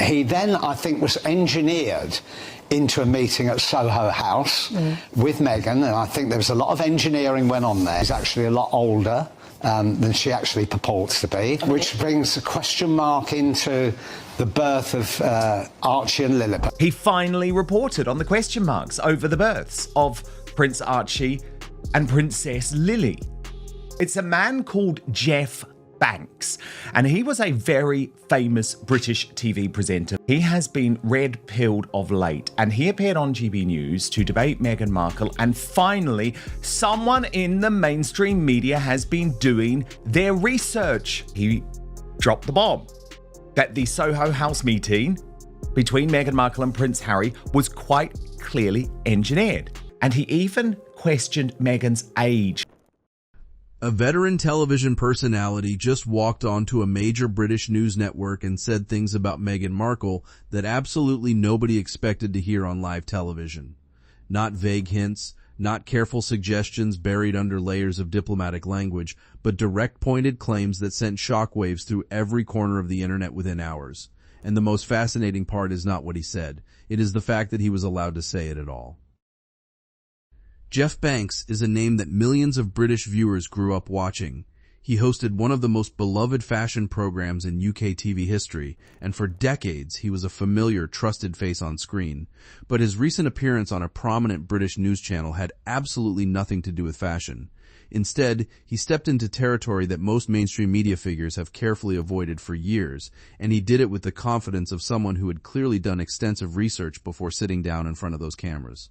He then, I think, was engineered into a meeting at Soho House with Meghan, and I think there was a lot of engineering went on there. He's actually a lot older than she actually purports to be, which brings a question mark into the birth of Archie and Lilibet. He finally reported on the question marks over the births of Prince Archie and Princess Lily. It's a man called Jeff Banks, and he was a very famous British TV presenter. He has been red-pilled of late, and he appeared on GB News to debate Meghan Markle, and finally, someone in the mainstream media has been doing their research. He dropped the bomb that the Soho House meeting between Meghan Markle and Prince Harry was quite clearly engineered, and he even questioned Meghan's age. A veteran television personality just walked onto a major British news network and said things about Meghan Markle that absolutely nobody expected to hear on live television. Not vague hints, not careful suggestions buried under layers of diplomatic language, but direct pointed claims that sent shockwaves through every corner of the internet within hours. And the most fascinating part is not what he said. It is the fact that he was allowed to say it at all. Jeff Banks is a name that millions of British viewers grew up watching. He hosted one of the most beloved fashion programs in UK TV history, and for decades he was a familiar, trusted face on screen. But his recent appearance on a prominent British news channel had absolutely nothing to do with fashion. Instead, he stepped into territory that most mainstream media figures have carefully avoided for years, and he did it with the confidence of someone who had clearly done extensive research before sitting down in front of those cameras.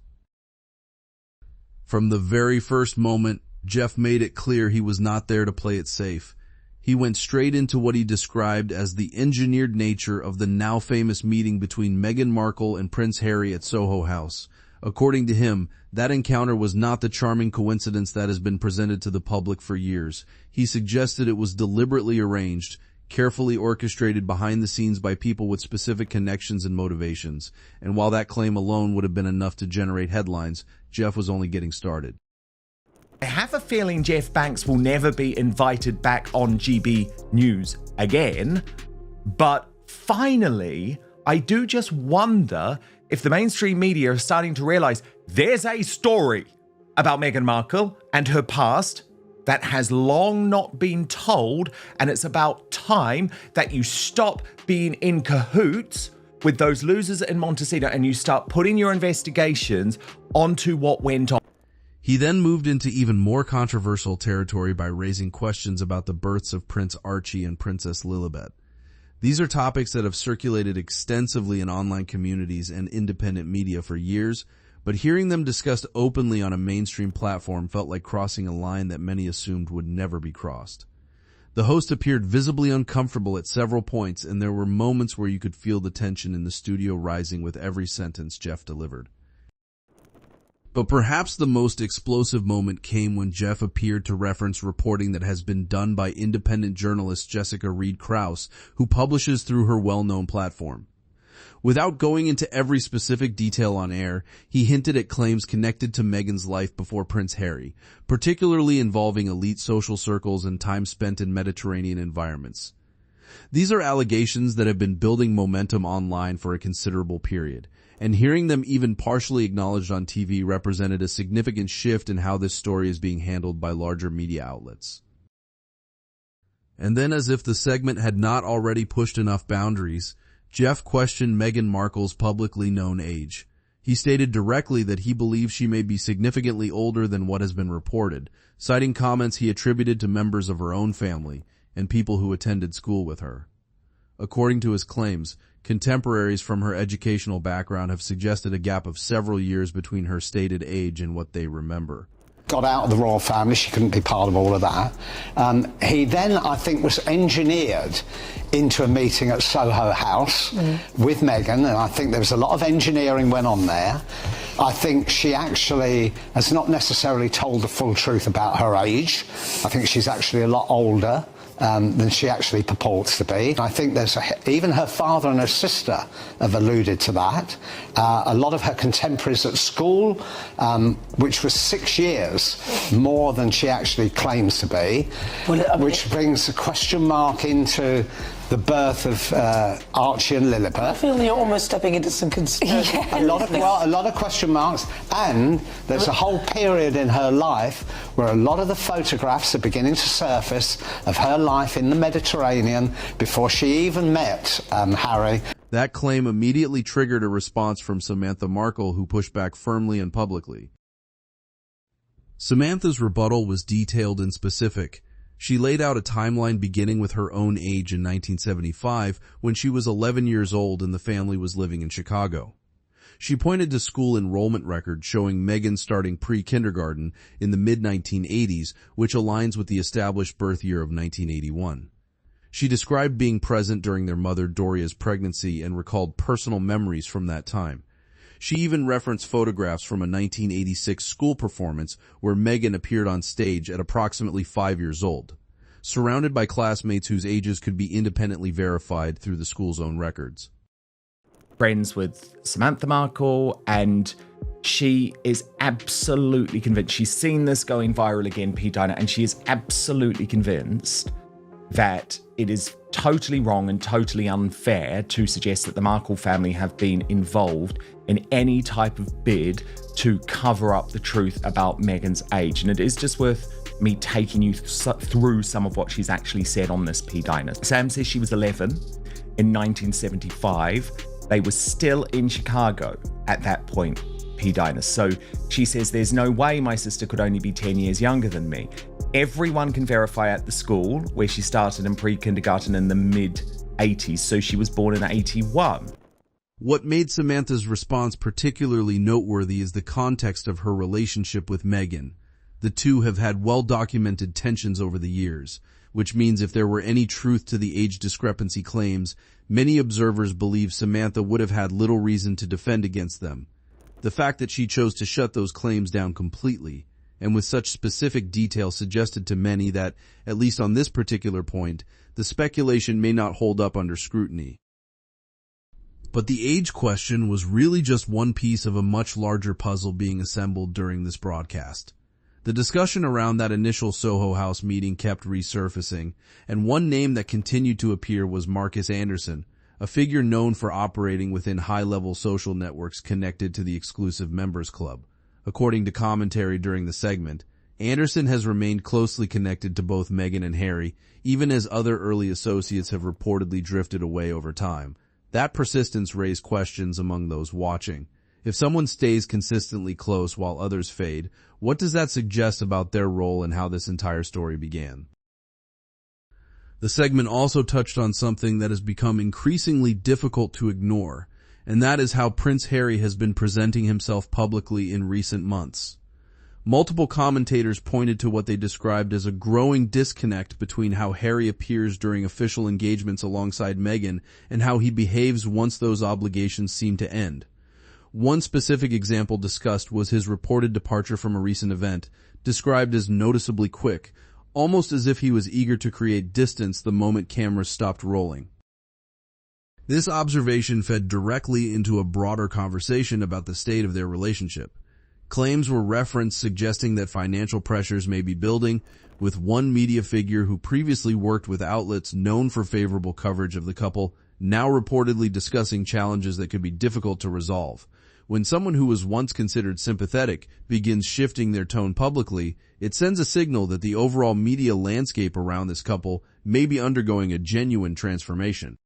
From the very first moment, Jeff made it clear he was not there to play it safe. He went straight into what he described as the engineered nature of the now famous meeting between Meghan Markle and Prince Harry at Soho House. According to him, that encounter was not the charming coincidence that has been presented to the public for years. He suggested it was deliberately arranged, carefully orchestrated behind the scenes by people with specific connections and motivations. And while that claim alone would have been enough to generate headlines, Jeff was only getting started. I have a feeling Jeff Banks will never be invited back on GB News again, but finally, I do just wonder if the mainstream media are starting to realize there's a story about Meghan Markle and her past that has long not been told, and it's about time that you stop being in cahoots with those losers in Montecito and you start putting your investigations onto what went on. He then moved into even more controversial territory by raising questions about the births of Prince Archie and Princess Lilibet. These are topics that have circulated extensively in online communities and independent media for years, but hearing them discussed openly on a mainstream platform felt like crossing a line that many assumed would never be crossed. The host appeared visibly uncomfortable at several points, and there were moments where you could feel the tension in the studio rising with every sentence Jeff delivered. But perhaps the most explosive moment came when Jeff appeared to reference reporting that has been done by independent journalist Jessica Reed Krause, who publishes through her well-known platform. Without going into every specific detail on air, he hinted at claims connected to Meghan's life before Prince Harry, particularly involving elite social circles and time spent in Mediterranean environments. These are allegations that have been building momentum online for a considerable period, and hearing them even partially acknowledged on TV represented a significant shift in how this story is being handled by larger media outlets. And then, as if the segment had not already pushed enough boundaries, Jeff questioned Meghan Markle's publicly known age. He stated directly that he believes she may be significantly older than what has been reported, citing comments he attributed to members of her own family and people who attended school with her. According to his claims, contemporaries from her educational background have suggested a gap of several years between her stated age and what they remember. Got out of the royal family, she couldn't be part of all of that. He then, I think, was engineered into a meeting at Soho House with Meghan, and I think there was a lot of engineering went on there. I think she actually has not necessarily told the full truth about her age. I think she's actually a lot older than she actually purports to be. I think there's even her father and her sister have alluded to that. A lot of her contemporaries at school, which was 6 years more than she actually claims to be, which brings a question mark into the birth of Archie and Lilibet. I feel you're almost stepping into some conspiracy. A lot of question marks, and there's a whole period in her life where a lot of the photographs are beginning to surface of her life in the Mediterranean before she even met Harry. That claim immediately triggered a response from Samantha Markle, who pushed back firmly and publicly. Samantha's rebuttal was detailed and specific. She laid out a timeline beginning with her own age in 1975, when she was 11 years old and the family was living in Chicago. She pointed to school enrollment records showing Meghan starting pre-kindergarten in the mid-1980s, which aligns with the established birth year of 1981. She described being present during their mother Doria's pregnancy and recalled personal memories from that time. She even referenced photographs from a 1986 school performance where Meghan appeared on stage at approximately 5 years old, surrounded by classmates whose ages could be independently verified through the school's own records. Friends with Samantha Markle, and she is absolutely convinced. She's seen this going viral again, Pete Diner, and she is absolutely convinced that it is totally wrong and totally unfair to suggest that the Markle family have been involved in any type of bid to cover up the truth about Meghan's age. And it is just worth me taking you through some of what she's actually said on this, P. Diner. Sam says she was 11 in 1975. They were still in Chicago at that point, P. Diner. So she says, there's no way my sister could only be 10 years younger than me. Everyone can verify at the school where she started in pre-kindergarten in the mid-80s, so she was born in 81. What made Samantha's response particularly noteworthy is the context of her relationship with Meghan. The two have had well-documented tensions over the years, which means if there were any truth to the age discrepancy claims, many observers believe Samantha would have had little reason to defend against them. The fact that she chose to shut those claims down completely, and with such specific detail, suggested to many that, at least on this particular point, the speculation may not hold up under scrutiny. But the age question was really just one piece of a much larger puzzle being assembled during this broadcast. The discussion around that initial Soho House meeting kept resurfacing, and one name that continued to appear was Marcus Anderson, a figure known for operating within high-level social networks connected to the exclusive members club. According to commentary during the segment, Anderson has remained closely connected to both Meghan and Harry, even as other early associates have reportedly drifted away over time. That persistence raised questions among those watching. If someone stays consistently close while others fade, what does that suggest about their role and how this entire story began? The segment also touched on something that has become increasingly difficult to ignore, and that is how Prince Harry has been presenting himself publicly in recent months. Multiple commentators pointed to what they described as a growing disconnect between how Harry appears during official engagements alongside Meghan and how he behaves once those obligations seem to end. One specific example discussed was his reported departure from a recent event, described as noticeably quick, almost as if he was eager to create distance the moment cameras stopped rolling. This observation fed directly into a broader conversation about the state of their relationship. Claims were referenced suggesting that financial pressures may be building, with one media figure who previously worked with outlets known for favorable coverage of the couple now reportedly discussing challenges that could be difficult to resolve. When someone who was once considered sympathetic begins shifting their tone publicly, it sends a signal that the overall media landscape around this couple may be undergoing a genuine transformation.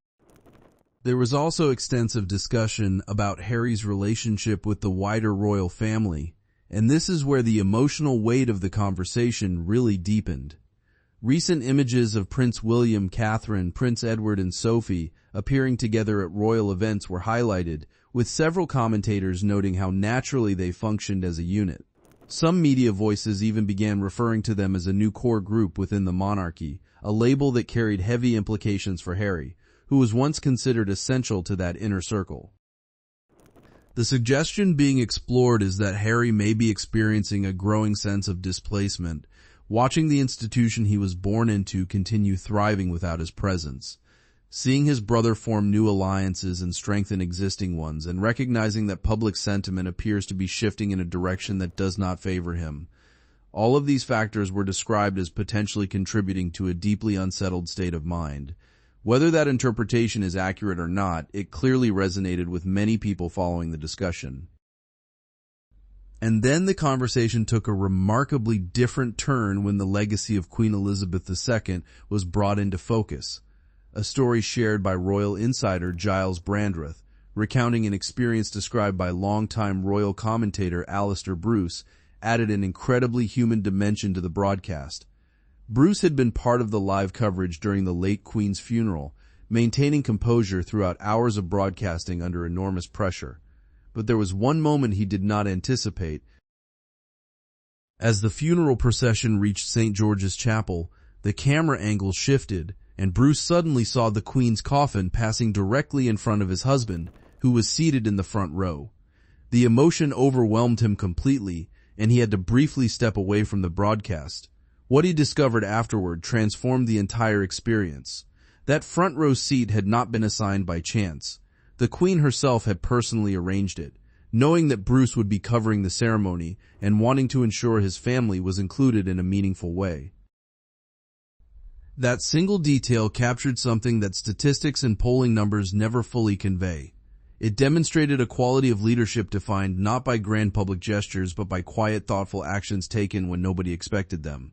There was also extensive discussion about Harry's relationship with the wider royal family, and this is where the emotional weight of the conversation really deepened. Recent images of Prince William, Catherine, Prince Edward, and Sophie appearing together at royal events were highlighted, with several commentators noting how naturally they functioned as a unit. Some media voices even began referring to them as a new core group within the monarchy, a label that carried heavy implications for Harry, who was once considered essential to that inner circle. The suggestion being explored is that Harry may be experiencing a growing sense of displacement, watching the institution he was born into continue thriving without his presence, seeing his brother form new alliances and strengthen existing ones, and recognizing that public sentiment appears to be shifting in a direction that does not favor him. All of these factors were described as potentially contributing to a deeply unsettled state of mind. Whether that interpretation is accurate or not, it clearly resonated with many people following the discussion. And then the conversation took a remarkably different turn when the legacy of Queen Elizabeth II was brought into focus. A story shared by royal insider Giles Brandreth, recounting an experience described by longtime royal commentator Alistair Bruce, added an incredibly human dimension to the broadcast. Bruce had been part of the live coverage during the late Queen's funeral, maintaining composure throughout hours of broadcasting under enormous pressure. But there was one moment he did not anticipate. As the funeral procession reached St. George's Chapel, the camera angle shifted, and Bruce suddenly saw the Queen's coffin passing directly in front of his husband, who was seated in the front row. The emotion overwhelmed him completely, and he had to briefly step away from the broadcast. What he discovered afterward transformed the entire experience. That front row seat had not been assigned by chance. The Queen herself had personally arranged it, knowing that Bruce would be covering the ceremony and wanting to ensure his family was included in a meaningful way. That single detail captured something that statistics and polling numbers never fully convey. It demonstrated a quality of leadership defined not by grand public gestures but by quiet, thoughtful actions taken when nobody expected them.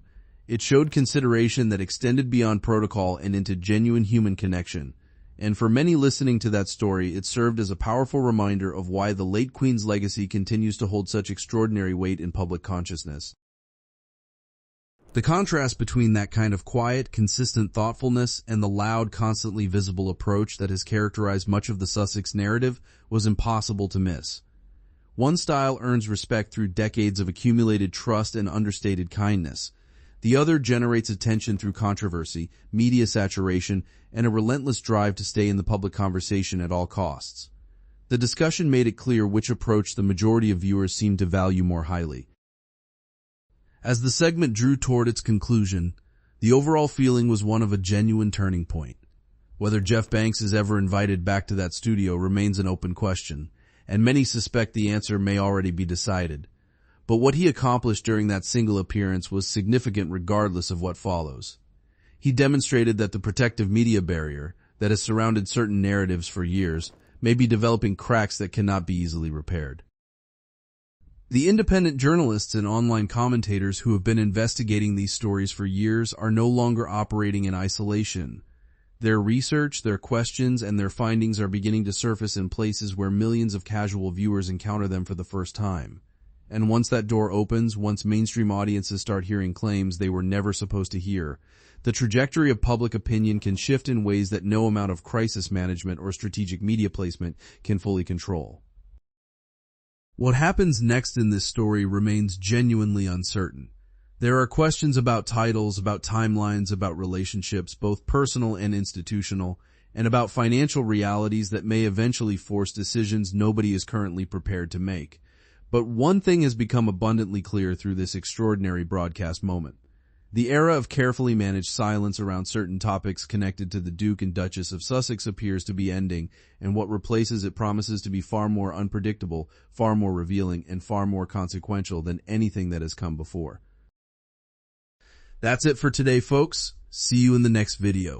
It showed consideration that extended beyond protocol and into genuine human connection. And for many listening to that story, it served as a powerful reminder of why the late Queen's legacy continues to hold such extraordinary weight in public consciousness. The contrast between that kind of quiet, consistent thoughtfulness and the loud, constantly visible approach that has characterized much of the Sussex narrative was impossible to miss. One style earns respect through decades of accumulated trust and understated kindness. The other generates attention through controversy, media saturation, and a relentless drive to stay in the public conversation at all costs. The discussion made it clear which approach the majority of viewers seemed to value more highly. As the segment drew toward its conclusion, the overall feeling was one of a genuine turning point. Whether Jeff Banks is ever invited back to that studio remains an open question, and many suspect the answer may already be decided. But what he accomplished during that single appearance was significant regardless of what follows. He demonstrated that the protective media barrier that has surrounded certain narratives for years may be developing cracks that cannot be easily repaired. The independent journalists and online commentators who have been investigating these stories for years are no longer operating in isolation. Their research, their questions, and their findings are beginning to surface in places where millions of casual viewers encounter them for the first time. And once that door opens, once mainstream audiences start hearing claims they were never supposed to hear, the trajectory of public opinion can shift in ways that no amount of crisis management or strategic media placement can fully control. What happens next in this story remains genuinely uncertain. There are questions about titles, about timelines, about relationships, both personal and institutional, and about financial realities that may eventually force decisions nobody is currently prepared to make. But one thing has become abundantly clear through this extraordinary broadcast moment. The era of carefully managed silence around certain topics connected to the Duke and Duchess of Sussex appears to be ending, and what replaces it promises to be far more unpredictable, far more revealing, and far more consequential than anything that has come before. That's it for today, folks. See you in the next video.